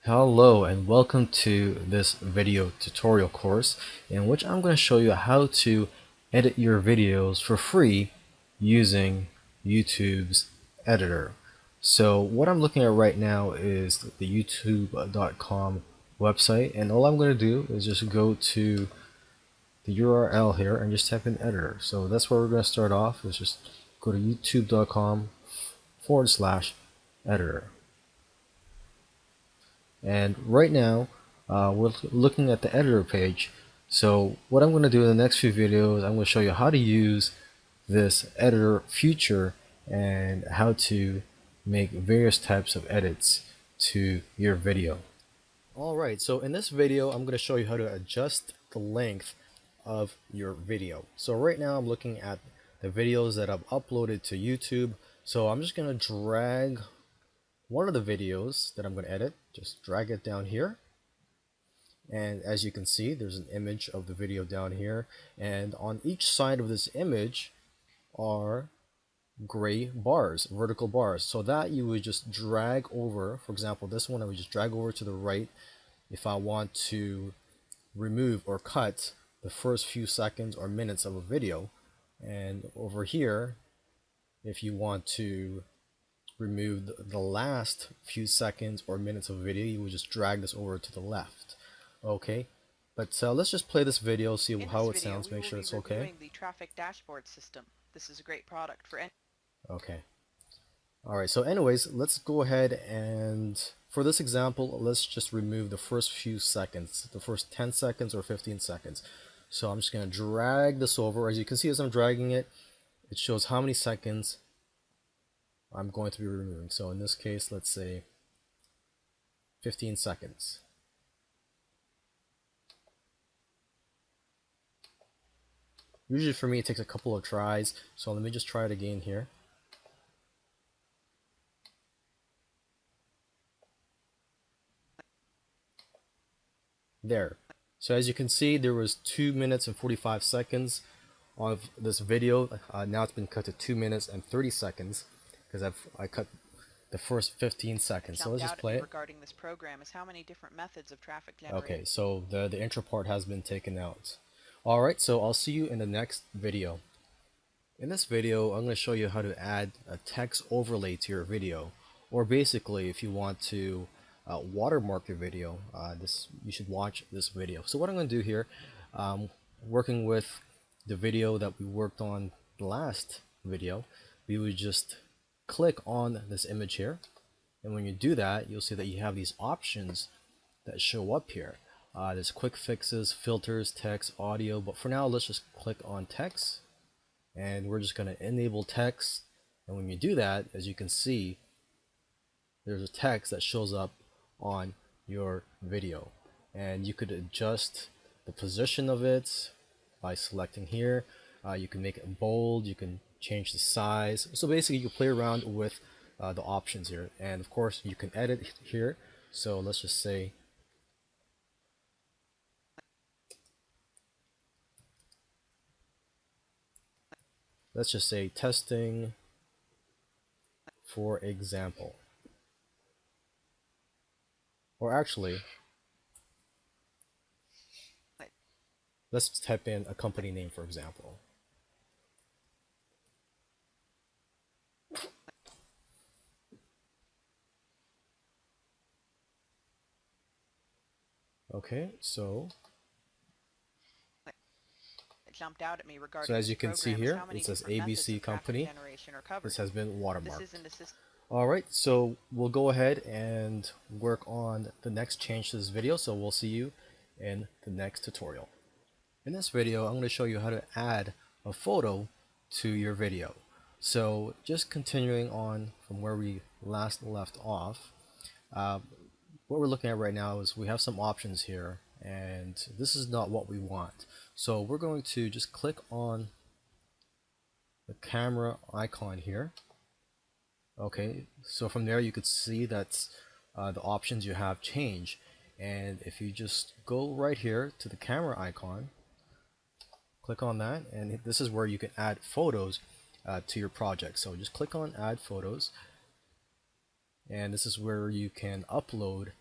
Hello and welcome to this video tutorial course in which I'm going to show you how to edit your videos for free using YouTube's editor. So what I'm looking at right now is the youtube.com website, and all I'm going to do is just go to the URL here and just type in editor. So that's where we're going to start off, is just go to youtube.com/editor. And right now we're looking at the editor page. So what I'm going to do in the next few videos, I'm going to show you how to use this editor feature and how to make various types of edits to your video. Alright, so in this video I'm going to show you how to adjust the length of your video. So right now I'm looking at the videos that I've uploaded to YouTube. So I'm just going to drag one of the videos that I'm going to edit, just drag it down here. And as you can see, there's an image of the video down here, and on each side of this image are gray bars, vertical bars. So that you would just drag over. For example, this one I would just drag over to the right if I want to remove or cut the first few seconds or minutes of a video. And over here, if you want to remove the last few seconds or minutes of a video, you would just drag this over to the left. Okay, but let's just play this video, see how it sounds, make sure it's okay. The traffic dashboard system. This is a great product for any. Okay. Alright, so anyways, let's go ahead and for this example, let's just remove the first few seconds, the first 10 seconds or 15 seconds. So I'm just going to drag this over. As you can see, as I'm dragging it, it shows how many seconds I'm going to be removing. So in this case, let's say 15 seconds. Usually for me it takes a couple of tries, so let me just try it again here. There. So as you can see, there was 2 minutes and 45 seconds of this video. Now it's been cut to 2 minutes and 30 seconds because I cut the first 15 seconds. So let's just play it. Regarding this program is how many different methods of traffic generation. Okay, so the intro part has been taken out. Alright, so I'll see you in the next video. In this video, I'm going to show you how to add a text overlay to your video. Or basically, if you want to watermark your video, you should watch this video. So what I'm going to do here, working with the video that we worked on the last video, we would just click on this image here. And when you do that, you'll see that you have these options that show up here. There's quick fixes, filters, text, audio, but for now let's just click on text, and we're just going to enable text. And when you do that, as you can see, there's a text that shows up on your video, and you could adjust the position of it by selecting here. You can make it bold, you can change the size. So basically you can play around with the options here, and of course you can edit here. So let's just say testing for example. Or actually, let's type in a company name, for example. Okay, so jumped out at me regarding so as you can see here, it says ABC Company. This has been watermarked. Alright, so we'll go ahead and work on the next change to this video, so we'll see you in the next tutorial. In this video, I'm going to show you how to add a photo to your video. So just continuing on from where we last left off, what we're looking at right now is we have some options here, and this is not what we want. So we're going to just click on the camera icon here. Okay, so from there you could see that the options you have change, and if you just go right here to the camera icon, click on that, and this is where you can add photos to your project. So just click on add photos, and this is where you can upload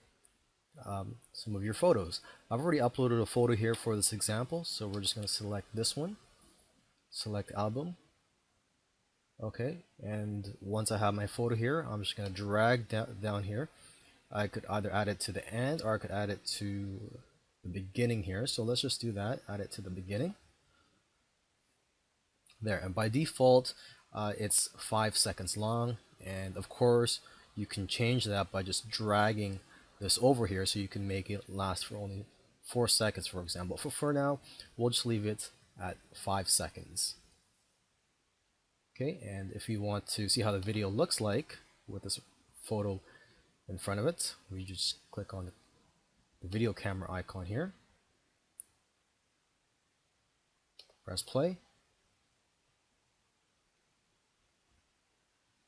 some of your photos. I've already uploaded a photo here for this example, so we're just going to select this one, select album. Okay, and once I have my photo here, I'm just going to drag down here. I could either add it to the end or I could add it to the beginning here. So let's just do that, add it to the beginning. There, and by default, it's 5 seconds long. And of course, you can change that by just dragging this over here, so you can make it last for only 4 seconds, for example. For now, we'll just leave it at 5 seconds. Okay, and if you want to see how the video looks like with this photo in front of it, we just click on the video camera icon here, press play.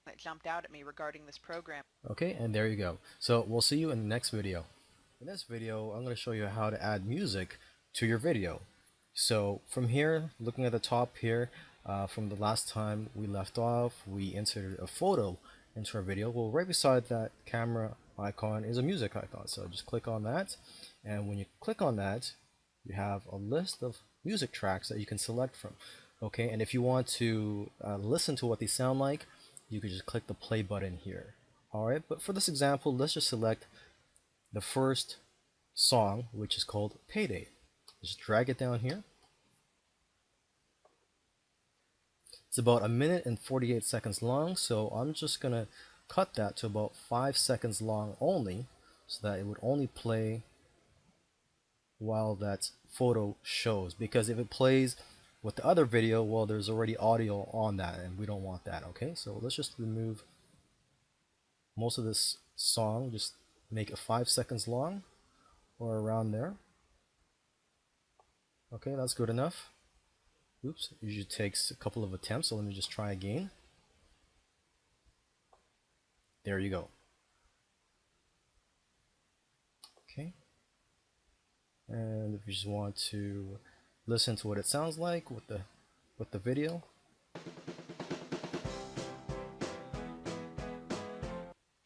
It jumped out at me regarding this program. Okay, and there you go. So we'll see you in the next video. In this video, I'm going to show you how to add music to your video. So from here, looking at the top here, from the last time we left off, we inserted a photo into our video. Well, right beside that camera icon is a music icon. So just click on that, and when you click on that, you have a list of music tracks that you can select from. Okay, and if you want to listen to what they sound like, you could just click the play button here. Alright, but for this example, let's just select the first song, which is called Payday. Just drag it down here. It's about 1 minute and 48 seconds long, so I'm just gonna cut that to about 5 seconds long only, so that it would only play while that photo shows. Because if it plays with the other video, well, there's already audio on that, and we don't want that. Okay, so let's just remove most of this song, just make it 5 seconds long or around there. Okay, that's good enough. Oops, it usually takes a couple of attempts, so let me just try again. There you go. Okay, and if you just want to listen to what it sounds like with the video,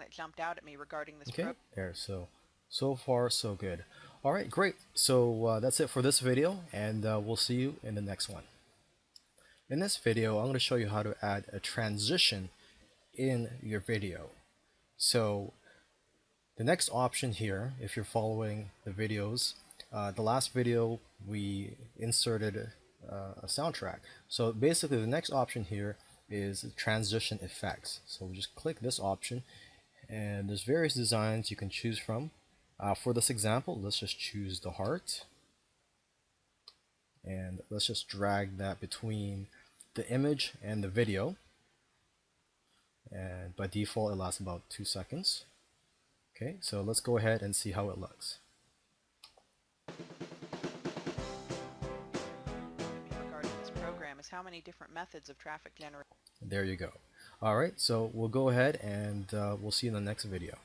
It jumped out at me regarding this okay, program. there. So far so good. All right, great. So that's it for this video, and we'll see you in the next one. In this video, I'm going to show you how to add a transition in your video. So the next option here, if you're following the videos, the last video we inserted a soundtrack. So basically the next option here is transition effects. So we just click this option, and there's various designs you can choose from. For this example, let's just choose the heart, and let's just drag that between the image and the video, and by default it lasts about 2 seconds. Okay, so let's go ahead and see how it looks. Regarding this program is how many different methods of traffic generation. There you go. Alright, so we'll go ahead and we'll see you in the next video.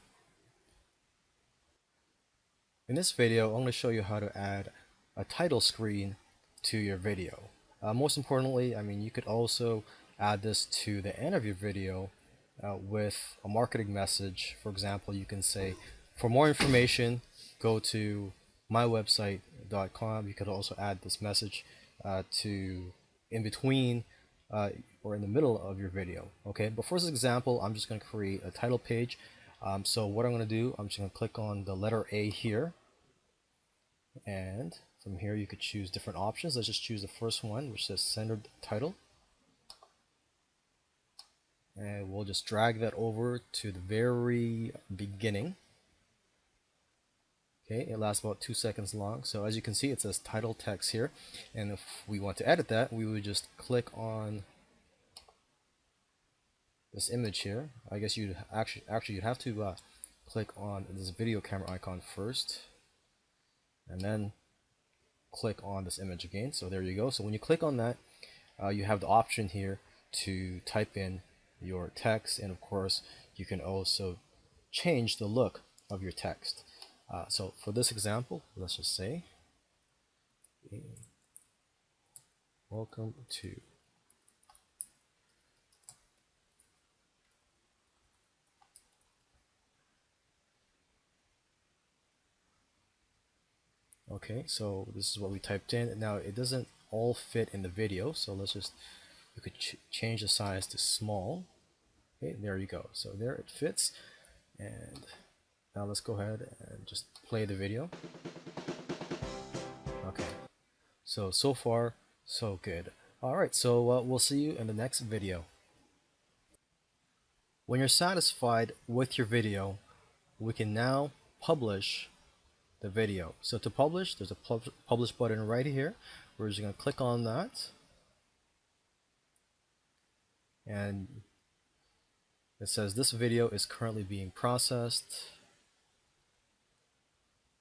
In this video, I'm going to show you how to add a title screen to your video. Most importantly, I mean, you could also add this to the end of your video with a marketing message. For example, you can say, for more information, go to mywebsite.com. You could also add this message to in between or in the middle of your video. Okay, but for this example, I'm just going to create a title page. So what I'm going to do, I'm just going to click on the letter A here, and from here you could choose different options. Let's just choose the first one, which says centered title, and we'll just drag that over to the very beginning. Okay, it lasts about 2 seconds long. So as you can see, it says title text here, and if we want to edit that, we would just click on this image here. I guess you'd actually you'd have to click on this video camera icon first, and then click on this image again. So there you go. So when you click on that, you have the option here to type in your text, and of course you can also change the look of your text. So for this example, let's just say welcome to Okay, so this is what we typed in. Now it doesn't all fit in the video, so you could change the size to small. Okay, there you go. So there it fits. And now let's go ahead and just play the video. Okay, so far so good. Alright, so we'll see you in the next video. When you're satisfied with your video, we can now publish the video. So to publish, there's a publish button right here. We're just going to click on that, and it says this video is currently being processed.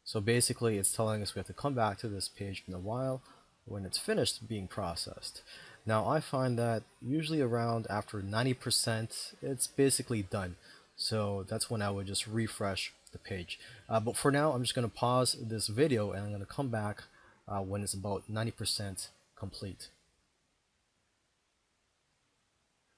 So basically it's telling us we have to come back to this page in a while when it's finished being processed. Now I find that usually around after 90% it's basically done. So that's when I would just refresh the page. But for now I'm just going to pause this video and I'm going to come back when it's about 90% complete.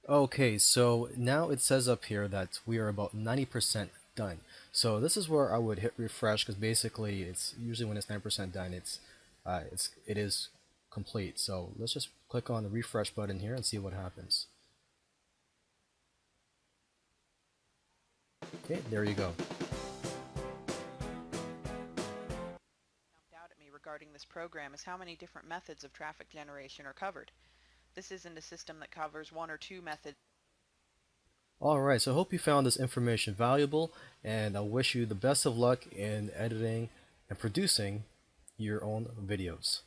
Okay, so now it says up here that we are about 90% done. So this is where I would hit refresh, because basically it's usually when it's 90% done, it is complete. So let's just click on the refresh button here and see what happens. Okay, there you go. Jumped out at me regarding this program is how many different methods of traffic generation are covered. This isn't a system that covers one or two methods. Alright, so I hope you found this information valuable, and I wish you the best of luck in editing and producing your own videos.